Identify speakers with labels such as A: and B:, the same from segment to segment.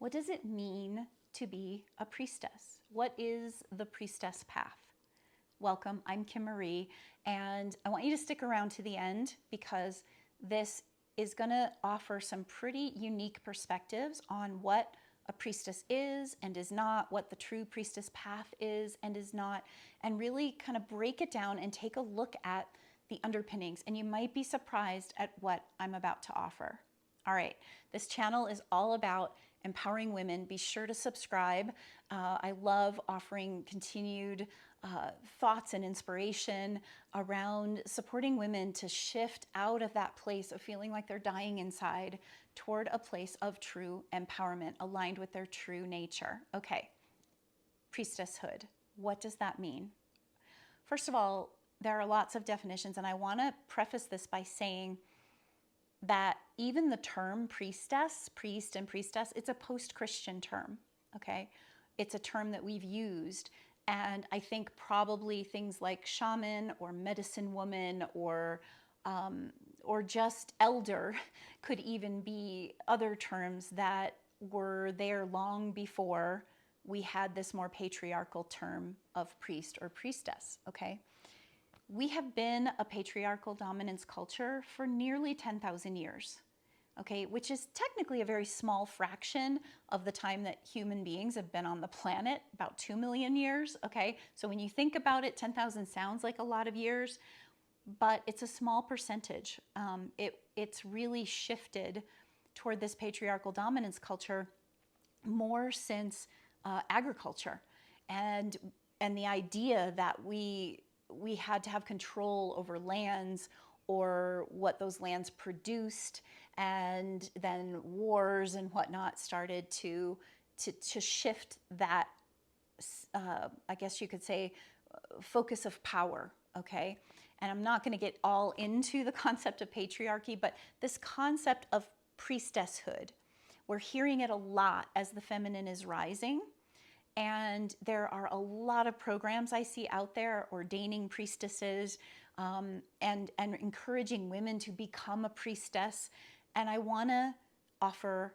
A: What does it mean to be a priestess? What is the priestess path? Welcome, I'm Kim Marie, and I want you to stick around to the end because this is going to offer some pretty unique perspectives on what a priestess is and is not, what the true priestess path is and is not, and really kind of break it down and take a look at the underpinnings. And you might be surprised at what I'm about to offer. All right, this channel is all about empowering women. Be sure to subscribe. I love offering continued thoughts and inspiration around supporting women to shift out of that place of feeling like they're dying inside toward a place of true empowerment aligned with their true nature. Okay, priestesshood. What does that mean? First of all, there are lots of definitions, and I want to preface this by saying that even the term priestess, priest and priestess, it's a post-Christian term, okay? It's a term that we've used, and I think probably things like shaman or medicine woman or just elder could even be other terms that were there long before we had this more patriarchal term of priest or priestess, okay? We have been a patriarchal dominance culture for nearly 10,000 years, okay, which is technically a very small fraction of the time that human beings have been on the planet, about 2 million years, okay? So when you think about it, 10,000 sounds like a lot of years, but it's a small percentage. It's really shifted toward this patriarchal dominance culture more since agriculture and the idea that we had to have control over lands or what those lands produced, and then wars and whatnot started to shift that, I guess you could say, focus of power, okay? And I'm not going to get all into the concept of patriarchy, but this concept of priestesshood, we're hearing it a lot as the feminine is rising. And there are a lot of programs I see out there ordaining priestesses and encouraging women to become a priestess. And I want to offer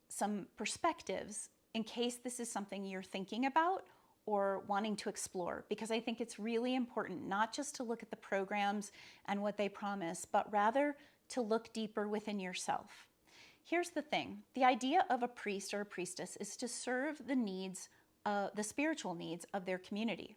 A: some perspectives in case this is something you're thinking about or wanting to explore, because I think it's really important not just to look at the programs and what they promise, but rather to look deeper within yourself. Here's the thing. The idea of a priest or a priestess is to serve the needs, the spiritual needs of their community.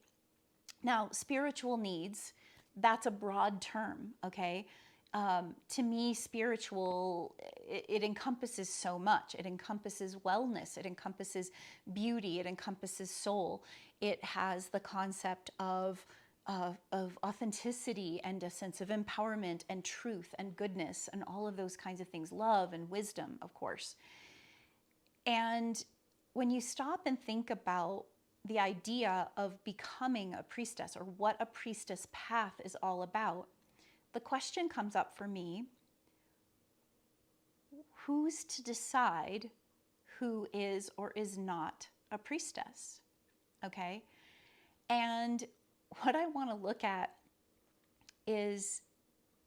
A: Now, spiritual needs, that's a broad term, okay? To me, spiritual, it encompasses so much. It encompasses wellness. It encompasses beauty. It encompasses soul. It has the concept of authenticity and a sense of empowerment and truth and goodness and all of those kinds of things. Love and wisdom, of course. And when you stop and think about the idea of becoming a priestess or what a priestess path is all about, the question comes up for me, who's to decide who is or is not a priestess? Okay? And what I want to look at is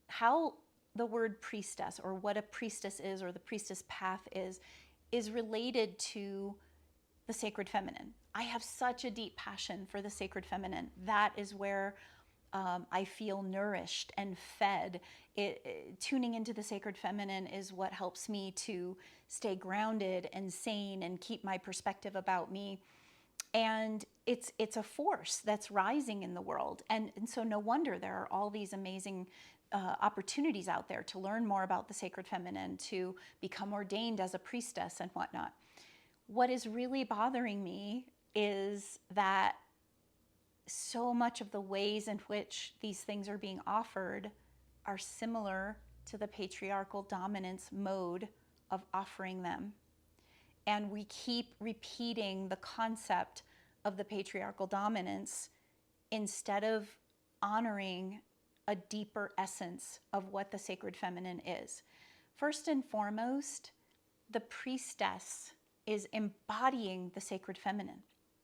A: how the word priestess, or what a priestess is, or the priestess path is related to the sacred feminine. I have such a deep passion for the sacred feminine. That is where I feel nourished and fed. Tuning into the sacred feminine is what helps me to stay grounded and sane and keep my perspective about me. And it's a force that's rising in the world. And so no wonder there are all these amazing opportunities out there to learn more about the sacred feminine, to become ordained as a priestess and whatnot. What is really bothering me is that so much of the ways in which these things are being offered are similar to the patriarchal dominance mode of offering them. And we keep repeating the concept of the patriarchal dominance instead of honoring a deeper essence of what the sacred feminine is. First and foremost, the priestess is embodying the sacred feminine.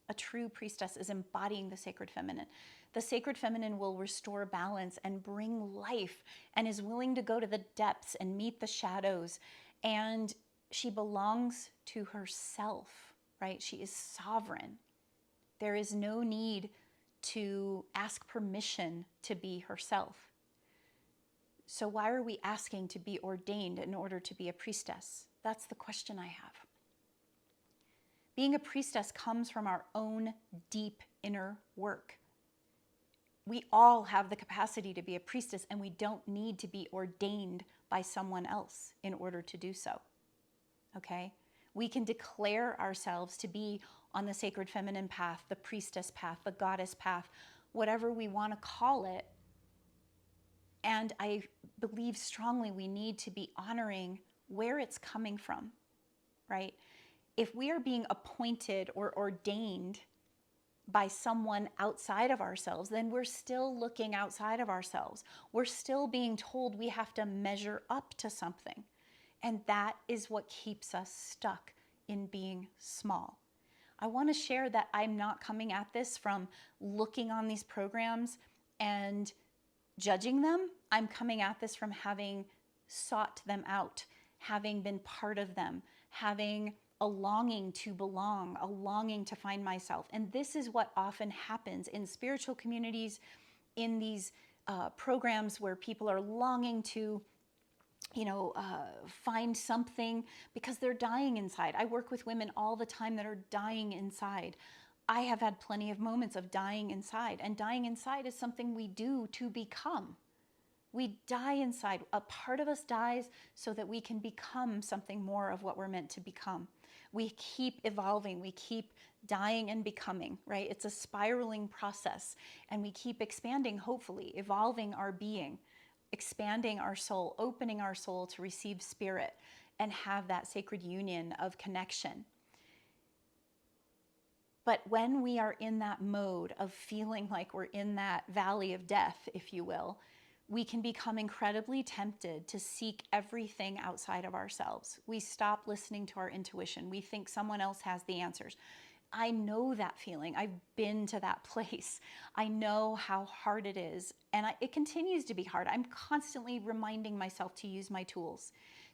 A: A true priestess is embodying the sacred feminine. The sacred feminine will restore balance and bring life and is willing to go to the depths and meet the shadows and she belongs to herself, right? She is sovereign. There is no need to ask permission to be herself. So why are we asking to be ordained in order to be a priestess? That's the question I have. Being a priestess comes from our own deep inner work. We all have the capacity to be a priestess, and we don't need to be ordained by someone else in order to do so. Okay? We can declare ourselves to be on the sacred feminine path, the priestess path, the goddess path, whatever we want to call it. And I believe strongly we need to be honoring where it's coming from, right? If we are being appointed or ordained by someone outside of ourselves, then we're still looking outside of ourselves. We're still being told we have to measure up to something. And that is what keeps us stuck in being small. I want to share that I'm not coming at this from looking on these programs and judging them. I'm coming at this from having sought them out, having been part of them, having a longing to belong, a longing to find myself. And this is what often happens in spiritual communities, in these programs where people are longing to find something because they're dying inside. I work with women all the time that are dying inside. I have had plenty of moments of dying inside, and dying inside is something we do to become. We die inside. A part of us dies so that we can become something more of what we're meant to become. We keep evolving. We keep dying and becoming, right? It's a spiraling process, and we keep expanding, hopefully, evolving our being, expanding our soul, opening our soul to receive spirit and have that sacred union of connection. But when we are in that mode of feeling like we're in that valley of death, if you will, we can become incredibly tempted to seek everything outside of ourselves. We stop listening to our intuition. We think someone else has the answers. I know that feeling. I've been to that place. I know how hard it is. And it continues to be hard. I'm constantly reminding myself to use my tools,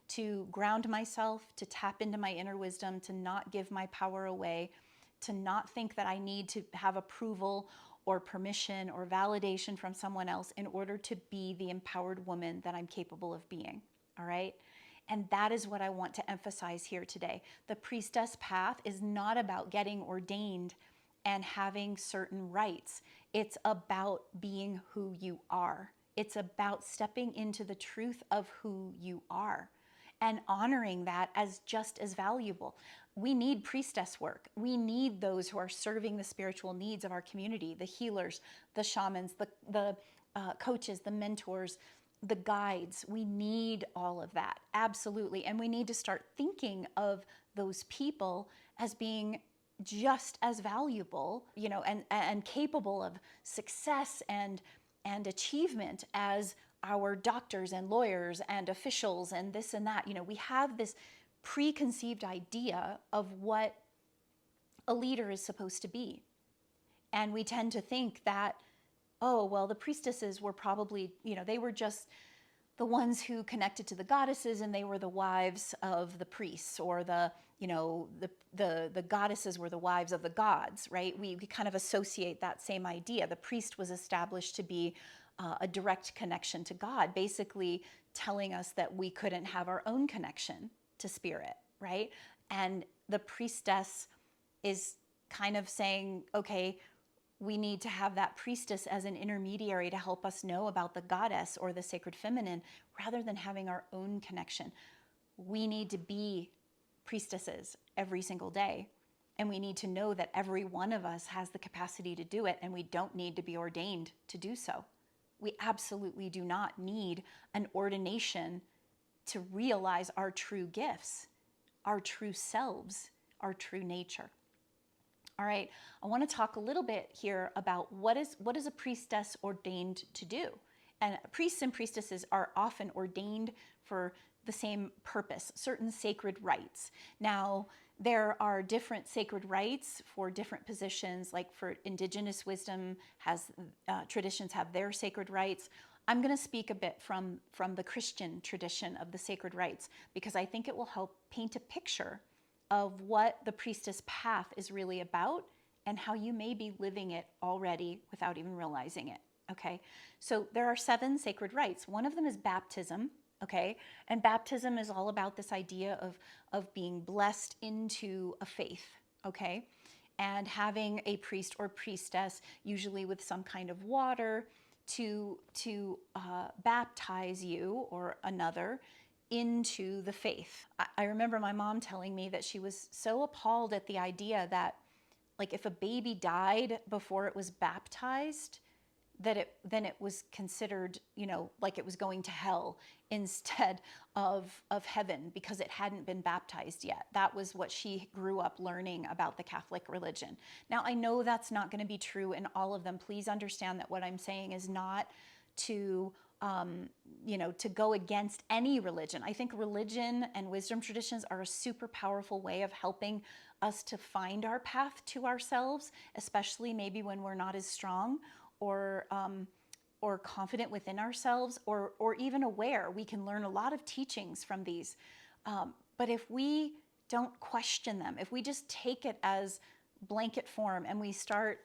A: to ground myself, to tap into my inner wisdom, to not give my power away, to not think that I need to have approval or permission or validation from someone else in order to be the empowered woman that I'm capable of being. All right? And that is what I want to emphasize here today. The priestess path is not about getting ordained and having certain rights. It's about being who you are. It's about stepping into the truth of who you are and honoring that as just as valuable. We need priestess work. We need those who are serving the spiritual needs of our community, the healers, the shamans, the coaches, the mentors, the guides. We need all of that, absolutely. And we need to start thinking of those people as being just as valuable, and capable of success and achievement as our doctors and lawyers and officials and this and that. We have this preconceived idea of what a leader is supposed to be. And we tend to think that, oh, well, the priestesses were probably, they were just the ones who connected to the goddesses, and they were the wives of the priests, or the goddesses were the wives of the gods, right? We kind of associate that same idea. The priest was established to be a direct connection to God, basically telling us that we couldn't have our own connection to spirit, right? And the priestess is kind of saying, okay, we need to have that priestess as an intermediary to help us know about the goddess or the sacred feminine rather than having our own connection. We need to be priestesses every single day. And we need to know that every one of us has the capacity to do it, and we don't need to be ordained to do so. We absolutely do not need an ordination to realize our true gifts, our true selves, our true nature. All right, I want to talk a little bit here about what is a priestess ordained to do. And priests and priestesses are often ordained for the same purpose, certain sacred rites. Now, there are different sacred rites for different positions, like for indigenous wisdom, traditions have their sacred rites. I'm going to speak a bit from the Christian tradition of the sacred rites, because I think it will help paint a picture of what the priestess path is really about and how you may be living it already without even realizing it. Okay, so there are 7 sacred rites. One of them is baptism. Okay, and baptism is all about this idea of being blessed into a faith. Okay, and having a priest or priestess, usually with some kind of water, to baptize you or another into the faith. I remember my mom telling me that she was so appalled at the idea that, like, if a baby died before it was baptized, that then it was considered, like it was going to hell instead of heaven because it hadn't been baptized yet. That was what she grew up learning about the Catholic religion. Now, I know that's not going to be true in all of them. Please understand that what I'm saying is not to to go against any religion. I think religion and wisdom traditions are a super powerful way of helping us to find our path to ourselves, especially maybe when we're not as strong or confident within ourselves, or even aware. We can learn a lot of teachings from these. But if we don't question them, if we just take it as blanket form and we start,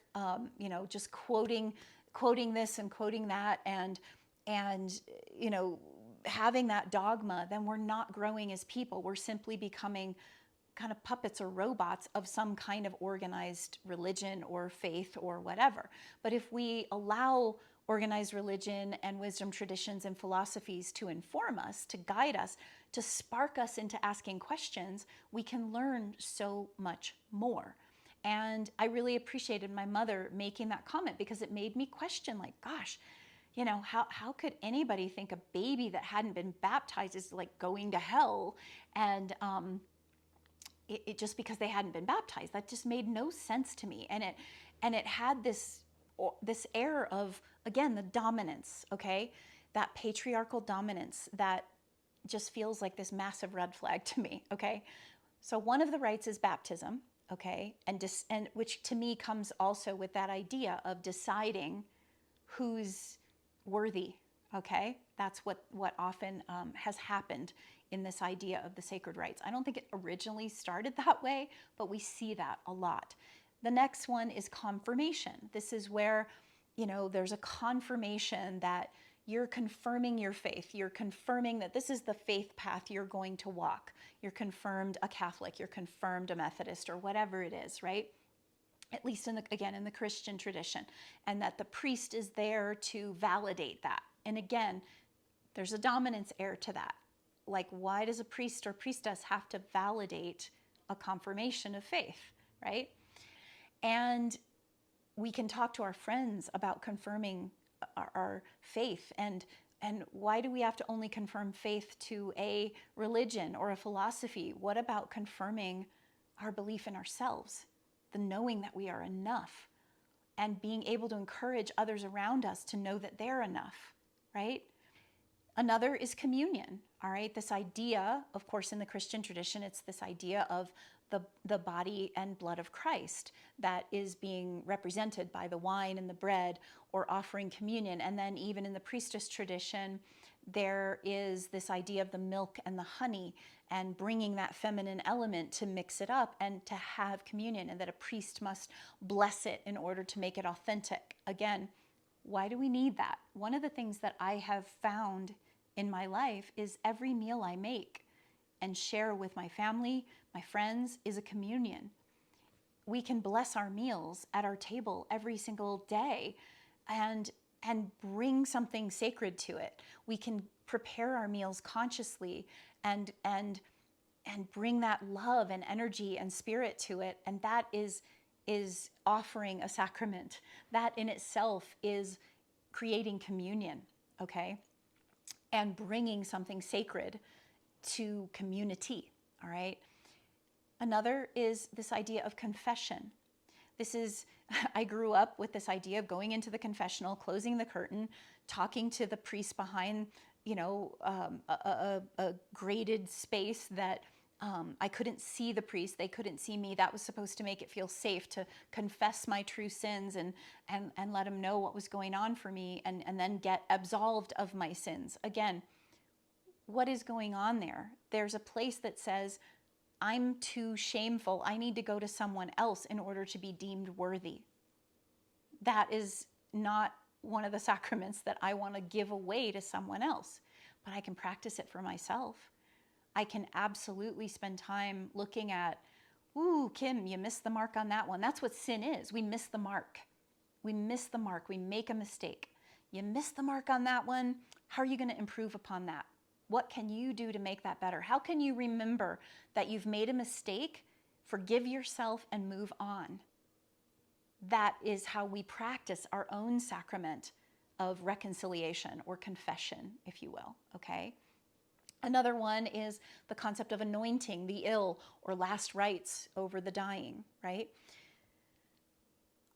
A: just quoting this and quoting that and having that dogma, then we're not growing as people. We're simply becoming kind of puppets or robots of some kind of organized religion or faith or whatever. But if we allow organized religion and wisdom traditions and philosophies to inform us, to guide us, to spark us into asking questions, we can learn so much more. And I really appreciated my mother making that comment, because it made me question, like, gosh, how could anybody think a baby that hadn't been baptized is like going to hell? And it just because they hadn't been baptized, that just made no sense to me. And it had this air of, again, the dominance, okay? That patriarchal dominance that just feels like this massive red flag to me, okay? So one of the rites is baptism, okay? And which to me comes also with that idea of deciding who's worthy, okay? That's what often has happened in this idea of the sacred rites. I don't think it originally started that way, but we see that a lot. The next one is confirmation. This is where, there's a confirmation that you're confirming your faith. You're confirming that this is the faith path you're going to walk. You're confirmed a Catholic, you're confirmed a Methodist, or whatever it is, right? At least in the Christian tradition, and that the priest is there to validate that. And again, there's a dominance air to that. Like, why does a priest or priestess have to validate a confirmation of faith, right? And we can talk to our friends about confirming our faith, and why do we have to only confirm faith to a religion or a philosophy? What about confirming our belief in ourselves, the knowing that we are enough, and being able to encourage others around us to know that they're enough, right? Another is communion, all right? This idea, of course, in the Christian tradition, it's this idea of the body and blood of Christ that is being represented by the wine and the bread, or offering communion. And then even in the priestess tradition, there is this idea of the milk and the honey, and bringing that feminine element to mix it up and to have communion, and that a priest must bless it in order to make it authentic. Again, why do we need that? One of the things that I have found in my life is every meal I make and share with my family, my friends, is a communion. We can bless our meals at our table every single day and bring something sacred to it. We can prepare our meals consciously and bring that love and energy and spirit to it, and that is offering a sacrament. That in itself is creating communion, okay? And bringing something sacred to community, all right? Another is this idea of confession. I grew up with this idea of going into the confessional, closing the curtain, talking to the priest behind, a graded space that I couldn't see the priest. They couldn't see me. That was supposed to make it feel safe to confess my true sins and let them know what was going on for me and then get absolved of my sins. Again, what is going on there? There's a place that says, I'm too shameful. I need to go to someone else in order to be deemed worthy. That is not one of the sacraments that I want to give away to someone else, but I can practice it for myself. I can absolutely spend time looking at, ooh, Kim, you missed the mark on that one. That's what sin is. We miss the mark. We miss the mark. We make a mistake. You missed the mark on that one. How are you going to improve upon that? What can you do to make that better? How can you remember that you've made a mistake, forgive yourself, and move on? That is how we practice our own sacrament of reconciliation or confession, if you will, okay? Another one is the concept of anointing the ill or last rites over the dying, right?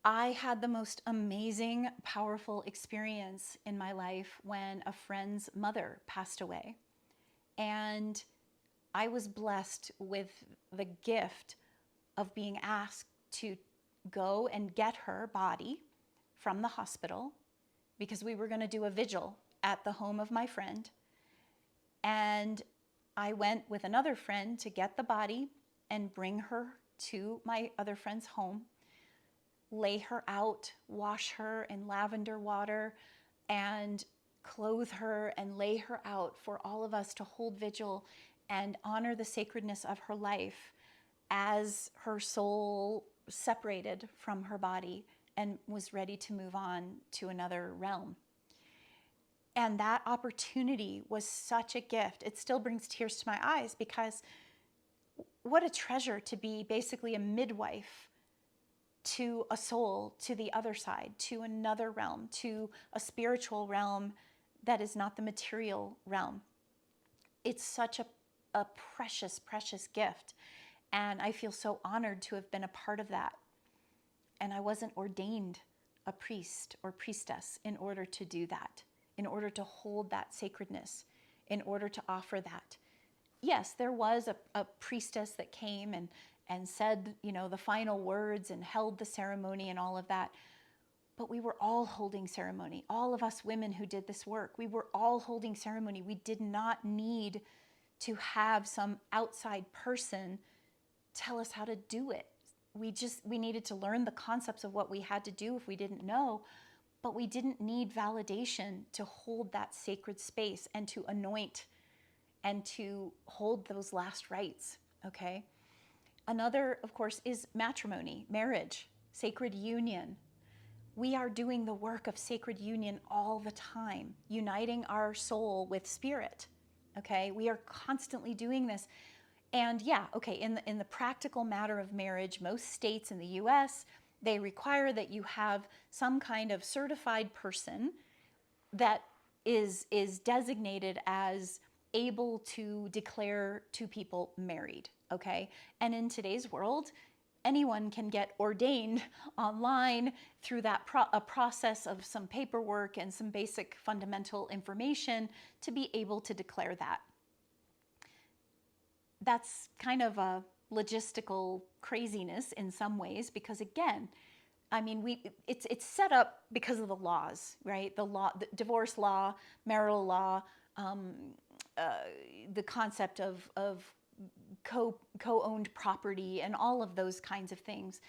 A: I had the most amazing, powerful experience in my life when a friend's mother passed away. And I was blessed with the gift of being asked to go and get her body from the hospital because we were going to do a vigil at the home of my friend. And I went with another friend to get the body and bring her to my other friend's home, lay her out, wash her in lavender water, and clothe her and lay her out for all of us to hold vigil and honor the sacredness of her life as her soul separated from her body and was ready to move on to another realm. And that opportunity was such a gift. It still brings tears to my eyes because what a treasure to be basically a midwife to a soul, to the other side, to another realm, to a spiritual realm that is not the material realm. It's such a precious, precious gift. And I feel so honored to have been a part of that. And I wasn't ordained a priest or priestess in order to do that, in order to hold that sacredness, in order to offer that. Yes, there was a priestess that came and said, the final words and held the ceremony and all of that. But we were all holding ceremony. All of us women who did this work, we were all holding ceremony. We did not need to have some outside person tell us how to do it. We needed to learn the concepts of what we had to do if we didn't know, but we didn't need validation to hold that sacred space and to anoint and to hold those last rites, okay? Another, of course, is matrimony, marriage, sacred union. We are doing the work of sacred union all the time, uniting our soul with spirit, okay? We are constantly doing this. And yeah, okay, in the practical matter of marriage, most states in the US, they require that you have some kind of certified person that is designated as able to declare two people married, okay? And in today's world, anyone can get ordained online through that a process of some paperwork and some basic fundamental information to be able to declare that. That's kind of a logistical craziness in some ways because, again, I mean, it's set up because of the laws, right? The law, the divorce law, marital law, the concept of co-owned property, and all of those kinds of things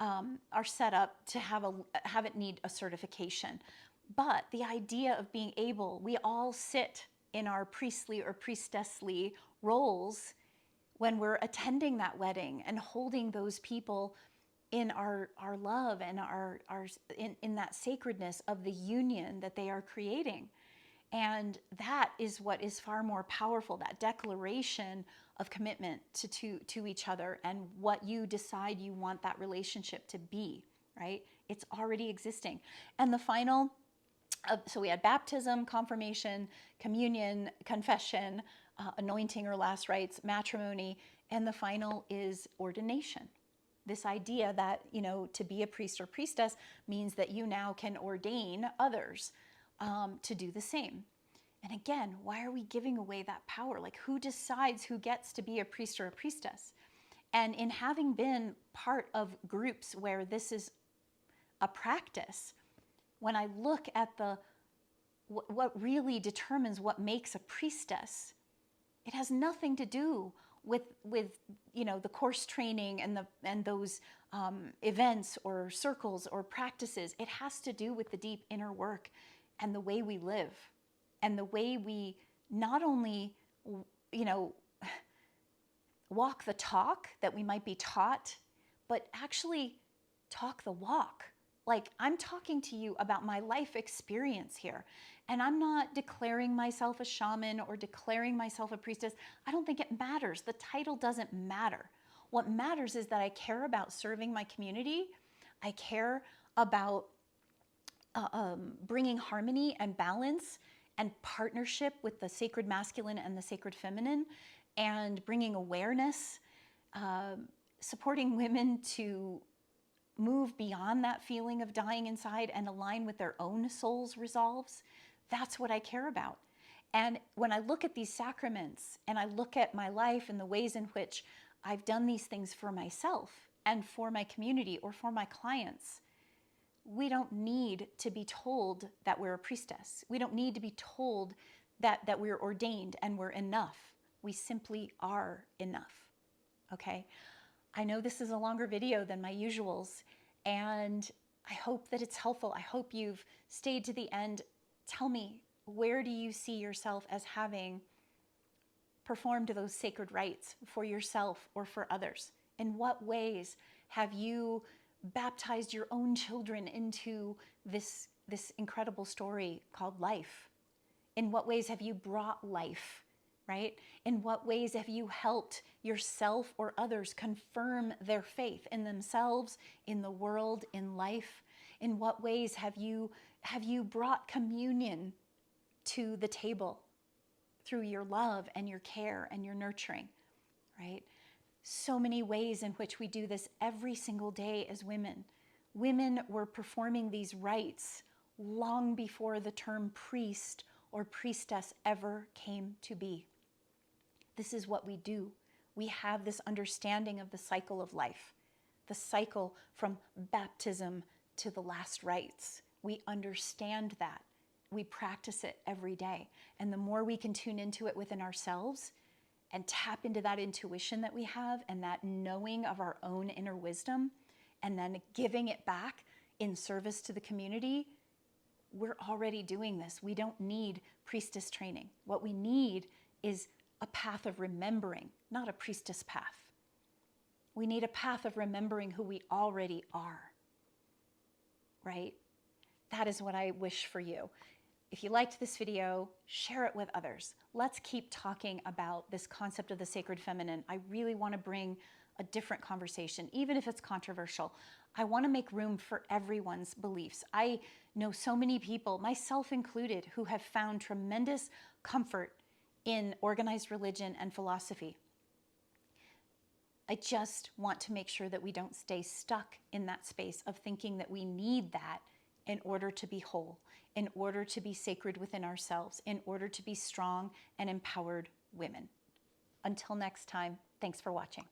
A: are set up to have it need a certification. But the idea of being able, we all sit in our priestly or priestessly roles when we're attending that wedding and holding those people in our love and in that sacredness of the union that they are creating. And that is what is far more powerful, that declaration of commitment to each other and what you decide you want that relationship to be, right? It's already existing. And the final, so we had baptism, confirmation, communion, confession, anointing or last rites, matrimony, and the final is ordination. This idea that, to be a priest or priestess means that you now can ordain others to do the same. And again, why are we giving away that power? Like, who decides who gets to be a priest or a priestess? And in having been part of groups where this is a practice, when I look at what really determines what makes a priestess, it has nothing to do with the course training and those events or circles or practices. It has to do with the deep inner work and the way we live and the way we not only walk the talk that we might be taught, but actually talk the walk. Like, I'm talking to you about my life experience here, and I'm not declaring myself a shaman or declaring myself a priestess. I don't think it matters. The title doesn't matter. What matters is that I care about serving my community. I care about bringing harmony and balance and partnership with the sacred masculine and the sacred feminine, and bringing awareness, supporting women to move beyond that feeling of dying inside and align with their own soul's resolves. That's what I care about. And when I look at these sacraments and I look at my life and the ways in which I've done these things for myself and for my community or for my clients, we don't need to be told that we're a priestess. We don't need to be told that we're ordained and we're enough. We simply are enough, okay? I know this is a longer video than my usuals, and I hope that it's helpful. I hope you've stayed to the end. Tell me, where do you see yourself as having performed those sacred rites for yourself or for others? In what ways have you baptized your own children into this incredible story called life? In what ways have you brought life, right? In what ways have you helped yourself or others confirm their faith in themselves, in the world, in life? In what ways have you brought communion to the table through your love and your care and your nurturing, right? So many ways in which we do this every single day as women. Women were performing these rites long before the term priest or priestess ever came to be. This is what we do. We have this understanding of the cycle of life, the cycle from baptism to the last rites. We understand that. We practice it every day. And the more we can tune into it within ourselves and tap into that intuition that we have and that knowing of our own inner wisdom, and then giving it back in service to the community, we're already doing this. We don't need priestess training. What we need is a path of remembering, not a priestess path. We need a path of remembering who we already are, right? That is what I wish for you. If you liked this video, share it with others. Let's keep talking about this concept of the sacred feminine. I really want to bring a different conversation, even if it's controversial. I want to make room for everyone's beliefs. I know so many people, myself included, who have found tremendous comfort in organized religion and philosophy. I just want to make sure that we don't stay stuck in that space of thinking that we need that in order to be whole, in order to be sacred within ourselves, in order to be strong and empowered women. Until next time, thanks for watching.